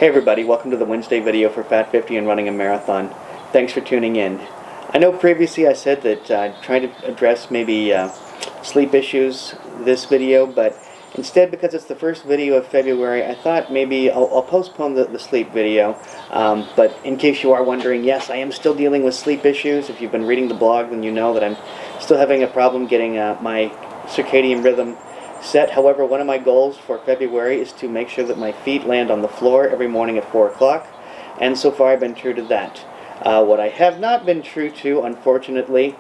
Hey everybody, welcome to the Wednesday video for Fat 50 and running a marathon. Thanks for tuning in. I know previously I said that I'd try to address maybe sleep issues this video, but instead, because it's the first video of February, I thought maybe I'll postpone the sleep video. But in case you are wondering, yes, I am still dealing with sleep issues. If you've been reading the blog, then you know that I'm still having a problem getting my circadian rhythm set. However, one of my goals for February is to make sure that my feet land on the floor every morning at 4 o'clock, and so far I've been true to that. What I have not been true to, unfortunately,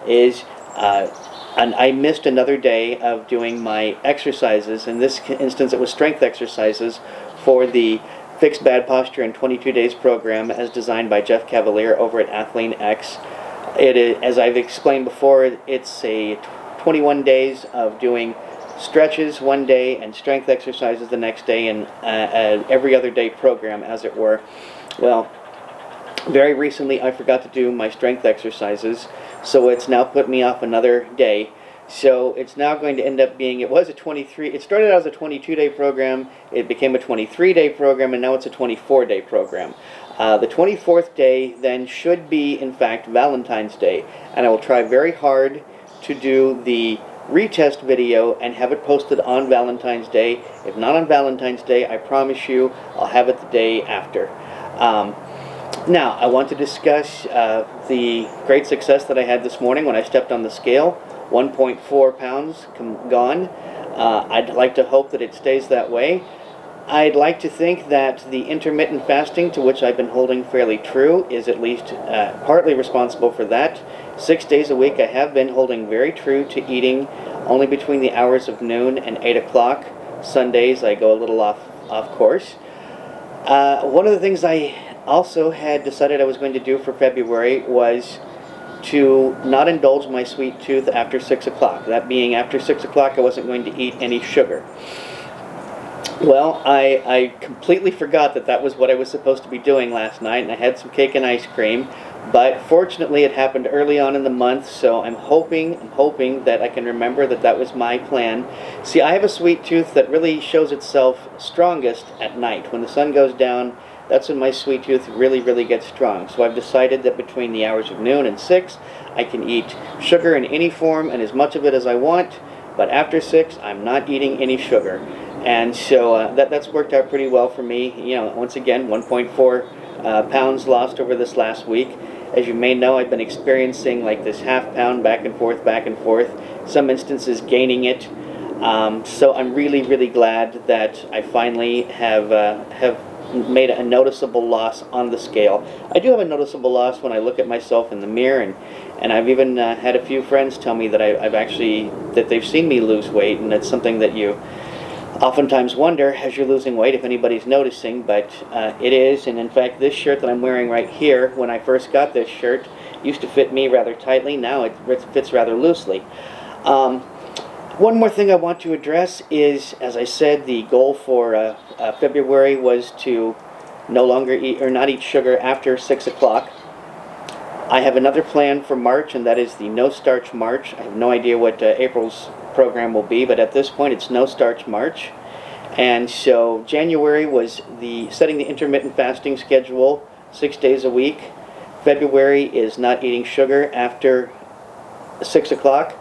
is and I missed another day of doing my exercises. In this instance, it was strength exercises for the Fix Bad Posture in 22 Days program as designed by Jeff Cavalier over at Athlean X. It is, as I've explained before, it's a 21 days of doing stretches one day and strength exercises the next day, and every other day program, as it were. Well, very recently I forgot to do my strength exercises, so it's now put me off another day. So it's now going to end up being, it started out as a 22-day program, it became a 23-day program, and now it's a 24-day program. The 24th day then should be, in fact, Valentine's Day, and I will try very hard to do the retest video and have it posted on Valentine's Day. If not on Valentine's Day, I promise you I'll have it the day after. Now, I want to discuss the great success that I had this morning when I stepped on the scale. 1.4 pounds gone. I'd like to hope that it stays that way. I'd like to think that the intermittent fasting, to which I've been holding fairly true, is at least partly responsible for that. 6 days a week I have been holding very true to eating only between the hours of noon and 8 o'clock. Sundays I go a little off course. One of the things I also had decided I was going to do for February was to not indulge my sweet tooth after 6 o'clock. That being, after 6 o'clock I wasn't going to eat any sugar. Well, I completely forgot that that was what I was supposed to be doing last night, and I had some cake and ice cream, but fortunately it happened early on in the month, so I'm hoping that I can remember that that was my plan. See, I have a sweet tooth that really shows itself strongest at night. When the sun goes down, that's when my sweet tooth really gets strong. So I've decided that between the hours of noon and 6, I can eat sugar in any form and as much of it as I want, but after 6, I'm not eating any sugar. And so that's worked out pretty well for me. You know, once again, 1.4 pounds lost over this last week. As you may know, I've been experiencing like this half pound back and forth, some instances gaining it. So I'm really glad that I finally have made a noticeable loss on the scale. I do have a noticeable loss when I look at myself in the mirror, and I've even had a few friends tell me that that they've seen me lose weight, and that's something that you oftentimes wonder as you're losing weight if anybody's noticing, but it is. And in fact, this shirt that I'm wearing right here, when I first got this shirt, used to fit me rather tightly. Now it fits rather loosely. One more thing I want to address is, as I said, the goal for February was to no longer eat or not eat sugar after 6 o'clock. I have another plan for March, and that is the No Starch March. I have no idea what April's program will be, but at this point it's No Starch March. And so January was setting the intermittent fasting schedule, 6 days a week. February is not eating sugar after 6 o'clock.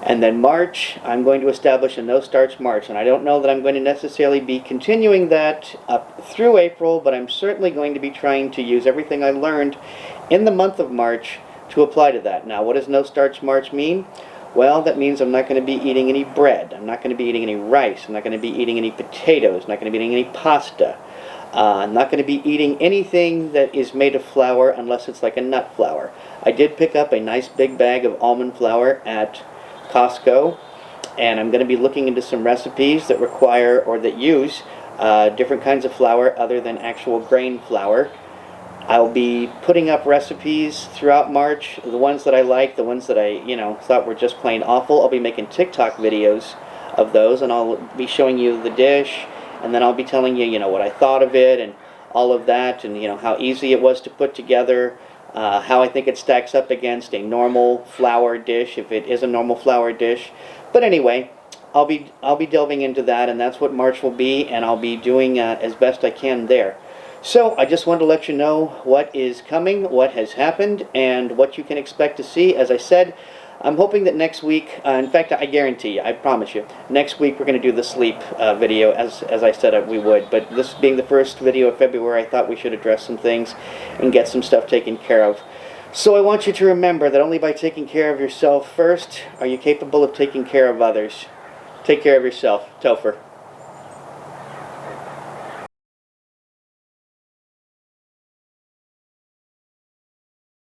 And then March, I'm going to establish a No Starch March. And I don't know that I'm going to necessarily be continuing that up through April, but I'm certainly going to be trying to use everything I learned in the month of March to apply to that. Now, what does No Starch March mean? Well, that means I'm not going to be eating any bread. I'm not going to be eating any rice. I'm not going to be eating any potatoes. I'm not going to be eating any pasta. I'm not going to be eating anything that is made of flour unless it's like a nut flour. I did pick up a nice big bag of almond flour at Costco, and I'm going to be looking into some recipes that require or that use different kinds of flour other than actual grain flour. I'll be putting up recipes throughout March, the ones that I like, the ones that I thought were just plain awful. I'll be making TikTok videos of those, and I'll be showing you the dish, and then I'll be telling you what I thought of it and all of that, and how easy it was to put together, how I think it stacks up against a normal flour dish, if it is a normal flour dish. But anyway, I'll be delving into that, and that's what March will be, and I'll be doing as best I can there. So I just wanted to let you know what is coming, what has happened, and what you can expect to see. As I said, I'm hoping that next week, in fact, I guarantee you, I promise you, next week we're going to do the sleep video, as I said we would. But this being the first video of February, I thought we should address some things and get some stuff taken care of. So I want you to remember that only by taking care of yourself first are you capable of taking care of others. Take care of yourself. Topher.